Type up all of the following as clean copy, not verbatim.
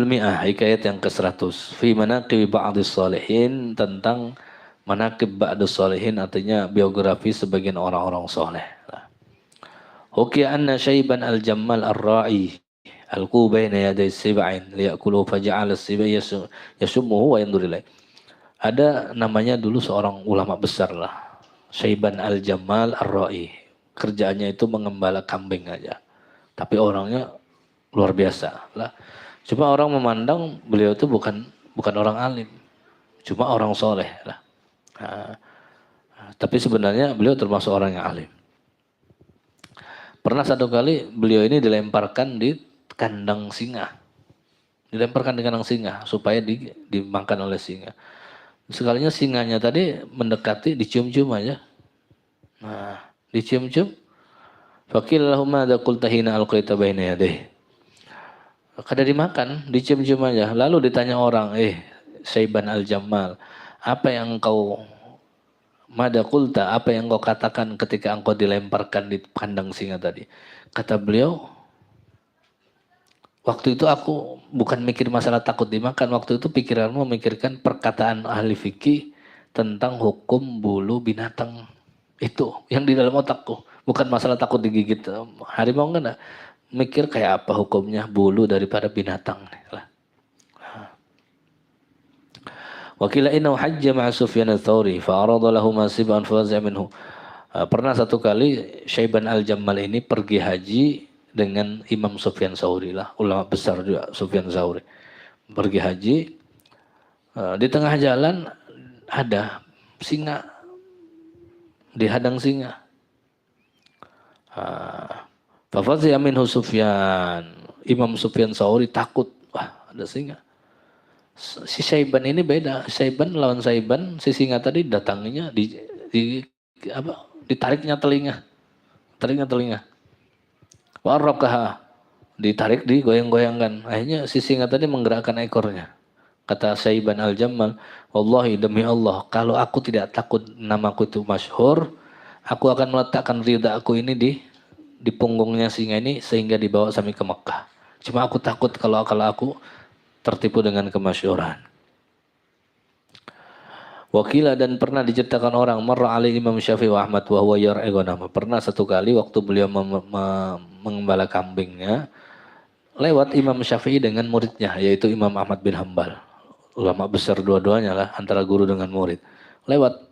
Al-Mi'ah, hikayat yang ke-100. Fi manaqib ba'dis salihin, tentang manaqib ba'dis salihin, artinya biografi sebagian orang-orang soleh. Hukiya anna Syaiban al-Jammal ar-Ra'i alqu baina yaday sib'ain liya'kulu faja'ala as-sib'a yasummuhu wa yandur ilaih. Ada namanya dulu seorang ulama besar lah, Syaiban al-Jammal ar-Ra'i. Kerjaannya itu mengembala kambing aja. Tapi orangnya luar biasa lah. Cuma orang memandang beliau itu bukan orang alim, cuma orang soleh lah. Tapi sebenarnya beliau termasuk orang yang alim. Pernah satu kali beliau ini dilemparkan di kandang singa. Dilemparkan di kandang singa supaya dimakan oleh singa. Sekalinya singanya tadi mendekati, dicium-cium aja. Nah, dicium-cium. Fakil lahumma ada kultahina alqaita baina yadayh. Kada dimakan, dicium-cium aja. Lalu ditanya orang, Syaiban al-Jammal, apa yang kau mada kulta, apa yang kau katakan ketika engkau dilemparkan di kandang singa tadi? Kata beliau, waktu itu aku bukan mikir masalah takut dimakan, waktu itu pikiranmu memikirkan perkataan ahli fikih tentang hukum bulu binatang. Itu yang di dalam otakku, bukan masalah takut digigit harimau, enggak. Mikir kayak apa hukumnya bulu daripada binatang. Wakila innahu hajja ma'a Sufyan ats-Tsauri fa arada lahu masiban faza minhu. Pernah satu kali Syaiban al-Jammal ini pergi haji dengan Imam Sufyan Tsauri lah, ulama besar juga Sufyan Tsauri. Pergi haji, di tengah jalan ada singa, dihadang singa. Fafazi'a minhu Sufyan. Imam Sufyan Tsauri takut. Wah, ada singa. Si Syaiban ini beda. Syaiban lawan Syaiban, si singa tadi datanginya ditariknya telinga. Tariknya telinga. Warrakaha. Ditarik, digoyang-goyangkan. Akhirnya si singa tadi menggerakkan ekornya. Kata Syaiban al-Jammal, wallahi demi Allah, kalau aku tidak takut namaku itu masyhur, aku akan meletakkan ridha aku ini di punggungnya singa ini sehingga dibawa sampai ke Mekah. Cuma aku takut kalau aku tertipu dengan kemasyhuran. Wakila, dan pernah diceritakan orang, marra ali Imam Syafi'i wa Ahmad wa huwa yar'i ghanama. Pernah satu kali waktu beliau mengembala kambingnya, lewat Imam Syafi'i dengan muridnya, yaitu Imam Ahmad bin Hambal. Ulama besar dua-duanya lah, antara guru dengan murid. Lewat.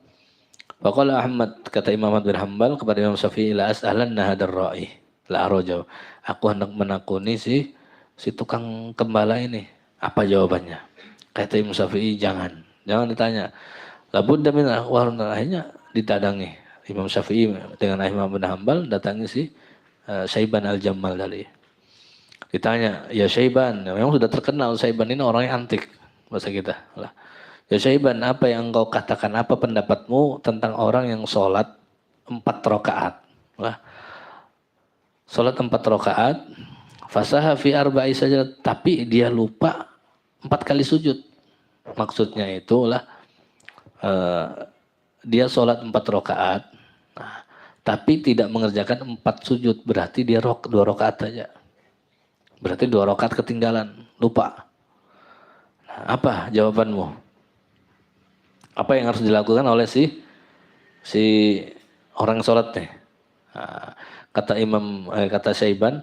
Faqala Ahmad, kata Imam Ahmad bin Hambal kepada Imam Syafi'i, la as'alanna hadar ra'i, la arajau. Aku hendak menakuni si tukang gembala ini. Apa jawabannya? Kata Imam Syafi'i, jangan ditanya. Labudda min akhirnya ditadangi. Imam Syafi'i dengan Imam bin Hambal datangi si Syaiban al-Jammal tadi. Ditanya, ya Syaiban, memang sudah terkenal Syaiban ini orangnya antik bahasa kita lah. Ya Syaiban, apa yang engkau katakan, apa pendapatmu tentang orang yang sholat 4 rakaat? Lah, sholat 4 rakaat, fasaha fi arba'i saja, tapi dia lupa 4 kali sujud. Maksudnya itulah dia sholat 4 rakaat, tapi tidak mengerjakan 4 sujud, berarti dia 2 rakaat saja. Berarti 2 rakaat ketinggalan, lupa. Nah, apa jawabanmu? Apa yang harus dilakukan oleh si orang sholat nih? Kata Syaiban,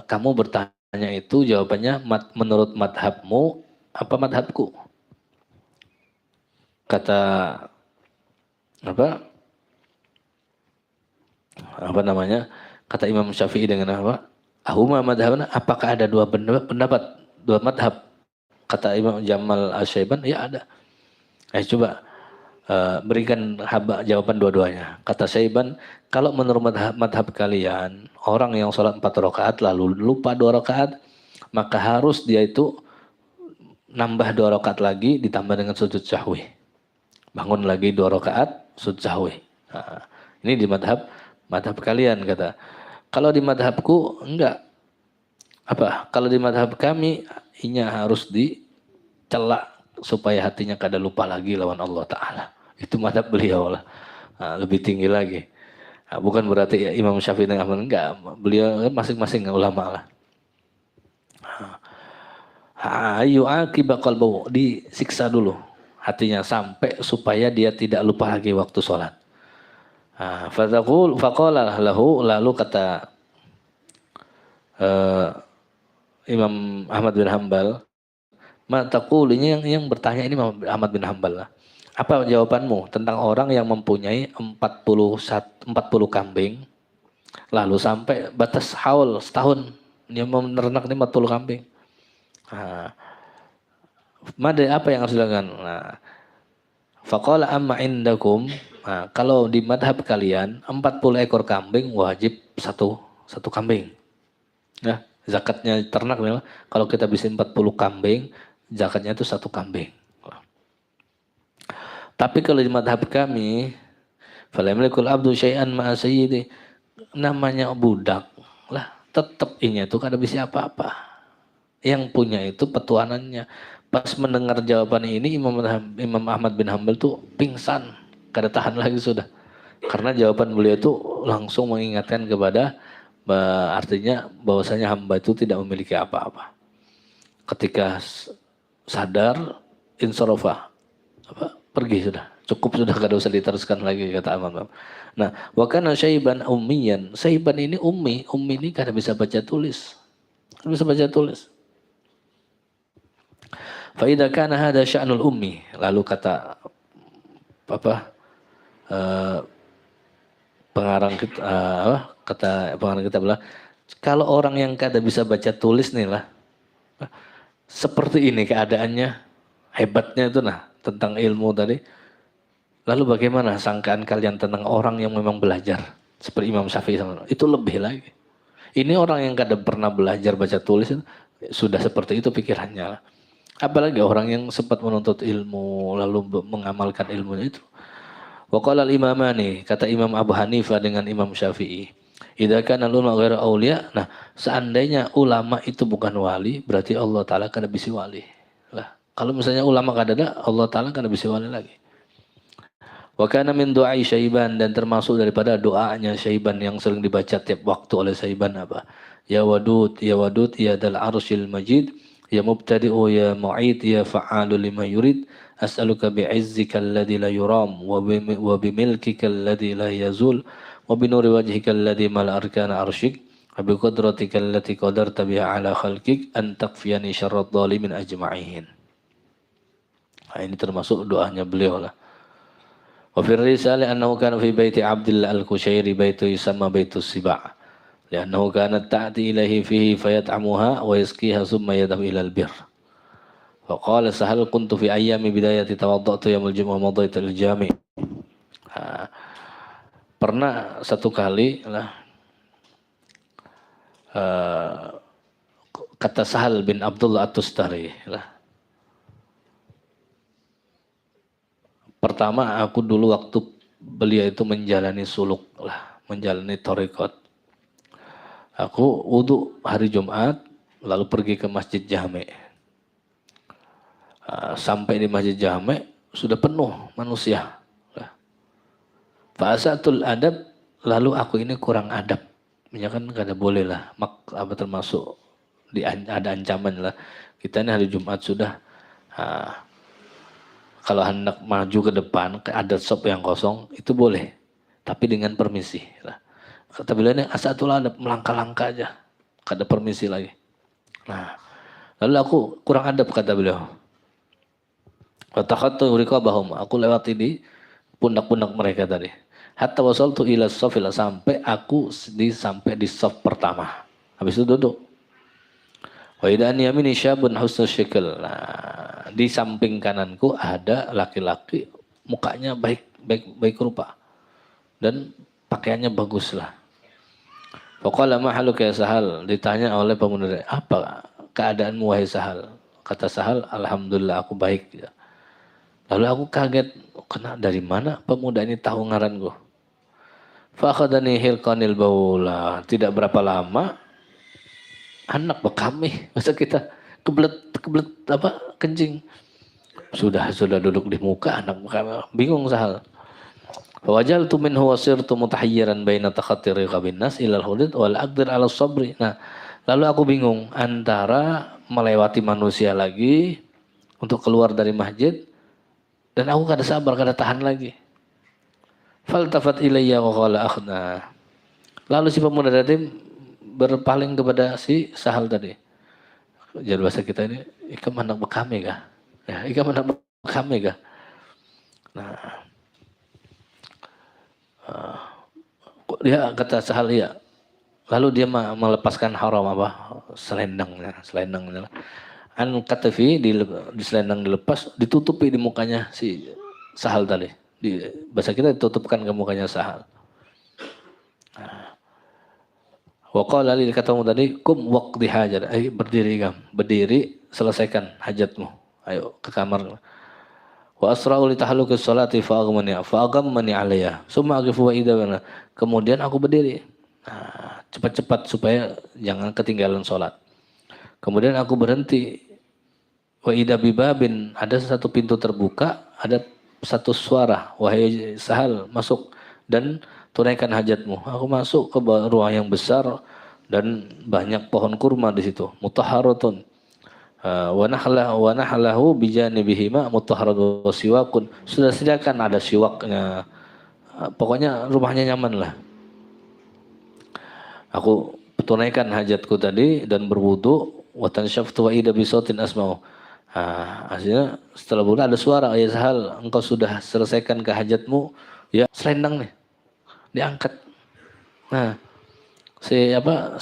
kamu bertanya itu jawabannya menurut madhabmu apa madhabku? Kata apa namanya? Kata Imam Syafi'i dengan apa? Ahuma madhabna, apakah ada 2 pendapat, 2 madhab? Kata Imam Jamal al-Syaiban, ya ada. Coba berikan jawaban dua-duanya. Kata Syaiban, kalau menurut madhab kalian, orang yang sholat 4 rakaat lalu lupa 2 rakaat, maka harus dia itu nambah 2 rakaat lagi ditambah dengan sujud sahwi. Bangun lagi 2 rakaat, sujud sahwi. Nah, ini di madhab kalian, kata. Kalau di madhabku enggak. Apa? Kalau di madhab kami, ini harus dicela supaya hatinya kada lupa lagi lawan Allah Ta'ala. Itu madhab beliau lah. Lebih tinggi lagi. Bukan berarti ya Imam Syafi'i dengan Ahmad, enggak. Beliau masing-masing ulama lah. Ayu akibat qalbu, disiksa dulu hatinya sampai supaya dia tidak lupa lagi waktu sholat. Faqala lahu, lalu kata Imam Ahmad bin Hambal, ma taqul, ini yang bertanya ini Imam Ahmad bin Hambal lah. Apa jawabanmu tentang orang yang mempunyai 40 kambing lalu sampai batas haul setahun dia menernak 40 kambing. Mada apa yang harus dilakukan? Nah, faqala amma indakum, kalau di madhab kalian 40 ekor kambing wajib satu kambing. Nah, zakatnya ternak memang kalau kita bisa 40 kambing, zakatnya itu satu kambing. Tapi kalau di madhab kami, fala yamlikul abdu syai'an ma'a sayyidi, namanya budak lah, tetap ini itu kada bisa apa-apa. Yang punya itu petuanannya. Pas mendengar jawaban ini Imam Ahmad bin Hambal tuh pingsan, kada tahan lagi sudah. Karena jawaban beliau itu langsung mengingatkan kepada artinya bahwasanya hamba itu tidak memiliki apa-apa. Ketika sadar insarafa, pergi sudah, cukup sudah, kada usah diteruskan lagi kata Imam. Nah, wa kana syaiban ummiyan. Syaiban ini ummi ini kada bisa baca tulis. Kada bisa baca tulis. Fa idza kana hada sya'nul ummi, lalu kata pengarang kita kata pengarang kita bilang, kalau orang yang kada bisa baca tulis nih lah, seperti ini keadaannya, hebatnya itu nah tentang ilmu tadi. Lalu bagaimana sangkaan kalian tentang orang yang memang belajar seperti Imam Syafi'i, itu lebih lagi. Ini orang yang kada pernah belajar baca tulis sudah seperti itu pikirannya. Apalagi orang yang sempat menuntut ilmu lalu mengamalkan ilmunya itu. Wa qala al-imamani, kata Imam Abu Hanifah dengan Imam Syafi'i, idza kana ulama ghairu auliya, nah seandainya ulama itu bukan wali, berarti Allah taala kada bisa wali. Lah, kalau misalnya ulama kada ada, Allah taala kada bisa wali lagi. Wa kana min du'ai Syaiban, dan termasuk daripada doanya Syaiban yang sering dibaca tiap waktu oleh Syaiban apa? Ya Wadud, ya dal arsyil majid, ya mubtadi'u, ya mu'id, ya fa'alu lima yurid, as'aluka bi'izzika alladhi la yuram, wa bimilkika alladhi la yazul, wa binuri wajhika alladhi mal arkana arsyik, wa biqudratika allati qadarta biha ala khalqik, an taqfiyani syarrat dhalimin ajma'in. Nah, ini termasuk doanya beliau lah. Wa fi risalah annahu kana fi baiti Abdullah al-Kushairi baitu yusamma baitus Siba'. Li'annahu kanat ta'ti ilaihi fihi fayat'amuha wa yasqiha summa yadhabu ila al-birr. Fa qala sahal kuntu fi ayyami bidayati tawaddatu yaumul jumu'ah madaitu al-jami'. Pernah satu kali lah kata Sahal bin Abdullah At-Tustari lah. Pertama aku dulu waktu beliau itu menjalani suluk lah, menjalani thariqat. Aku wudu hari Jumat lalu pergi ke Masjid Jami'. Sampai di Masjid Jami' sudah penuh manusia. Fa'asatul adab, lalu aku ini kurang adab. Ya kan kada boleh lah, termasuk ada ancaman lah. Kita ini hari Jumat sudah. Kalau hendak maju ke depan, ada sop yang kosong, itu boleh. Tapi dengan permisi. Kata beliau ini asatul adab, melangkah-langkah aja. Kada permisi lagi. Nah, lalu aku kurang adab kata beliau. Watakhattu riqabahum, aku lewati di pundak-pundak mereka tadi. Hatta wasaltu ila safil, sampai aku sampai di saf pertama. Habis itu duduk. Wa idan yamini syabun husnul syikl. Nah, di samping kananku ada laki-laki mukanya baik rupa dan pakaiannya bagus lah. Faqala ma haluka ya Sahal, ditanya oleh pemuda, apa keadaanmu wahai Sahal? Kata Sahal, alhamdulillah aku baik. Lalu aku kaget, kena dari mana pemuda ini tahu ngaranku? Fa akhadani hilqanil baula, tidak berapa lama anak bekami, masa kita kebelet kencing. Sudah duduk di muka anak bekami, bingung Sahal. Fawajaltu minhu wasirtu mutahayyiran baina takhattiri qabin nas ila al-hudud wal aqdir ala sabri. Nah, Lalu aku bingung antara melewati manusia lagi untuk keluar dari masjid dan aku kada sabar, kada tahan lagi. Faltafat ilayya wa qala akhna. Lalu si pemuda tadi berpaling kepada si Sahal tadi. Jadi bahasa kita ini, ikam anak bekame kah? Ya, ikam anak bekame kah? Nah, dia kata Sahal iya. Lalu dia melepaskan haram apa? Selendangnya. An katafi di selendang dilepas, ditutupi di mukanya si Sahal tadi. Di bahasa kita ditutupkan ke mukanya Sahal. Wa qala li katamu tadi kum waqdi hajat. Berdiri kamu, berdiri selesaikan hajatmu. Ayo ke kamar. Wa asra'u li tahluki sholati fa aghammani alayya. Summa aqifu wa idza. Kemudian aku berdiri. Nah, cepat-cepat supaya jangan ketinggalan sholat. Kemudian aku berhenti. Wa idza bibabin, ada satu pintu terbuka, ada satu suara, wahai Sahal, masuk dan tunaikan hajatmu. Aku masuk ke ruang yang besar dan banyak pohon kurma di situ. Mutahharatun. Wa nahlahu bijanibihima mutahharatun wa siwakun. Sudah sediakan ada siwaknya. Pokoknya rumahnya nyaman lah. Aku tunaikan hajatku tadi dan berwudu wa tansyaftu wa ida bisautin asma'u. Hasilnya setelah bulan ada suara, ya Sahal, engkau sudah selesaikan ke hajatmu, ya selendang nih diangkat. Nah,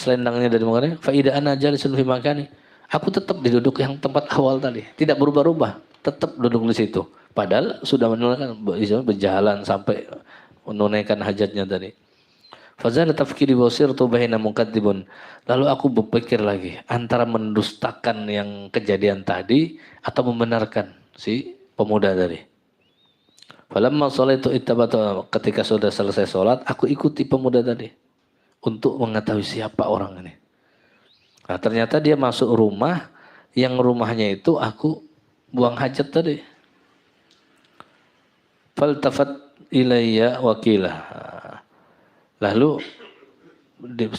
selendangnya dari makanya faida ana jalisun fi makani. Aku tetap di duduk yang tempat awal tadi, tidak berubah-ubah, tetap duduk di situ. Padahal sudah menunaikan berjalan sampai menunaikan hajatnya tadi. Fazal tafkiri wasirtu baina muqaddibun. Lalu aku berpikir lagi antara mendustakan yang kejadian tadi atau membenarkan si pemuda tadi. Falamma sholaitu ittabatu, ketika sudah selesai sholat, aku ikuti pemuda tadi untuk mengetahui siapa orang ini. Nah, ternyata dia masuk rumah yang rumahnya itu aku buang hajat tadi. Faltafat ilayya wakilah. Lalu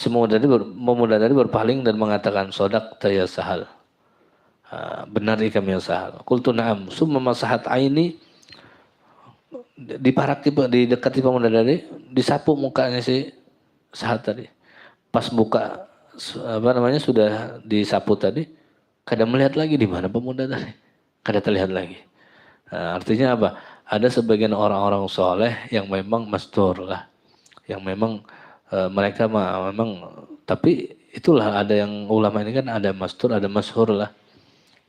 pemuda tadi berpaling dan mengatakan sodak ya Sahal. Benar ikam ya Sahal. Qultu na'am. Summa masahat aini, di dekati pemuda tadi, disapu mukanya si Sahal tadi. Pas buka sudah disapu tadi, kada melihat lagi di mana pemuda tadi. Kada terlihat lagi. Artinya apa? Ada sebagian orang-orang soleh yang memang mastur lah. Yang memang mereka memang, tapi itulah ada yang ulama ini kan ada mastur, ada masyhur lah.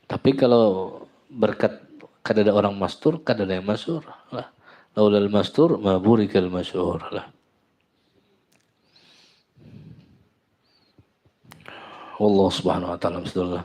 Tapi kalau berkat kada ada orang mastur, kada ada yang masyhur lah. Laulal mastur ma burikal masyhur lah. Wallahu subhanahu wa ta'ala.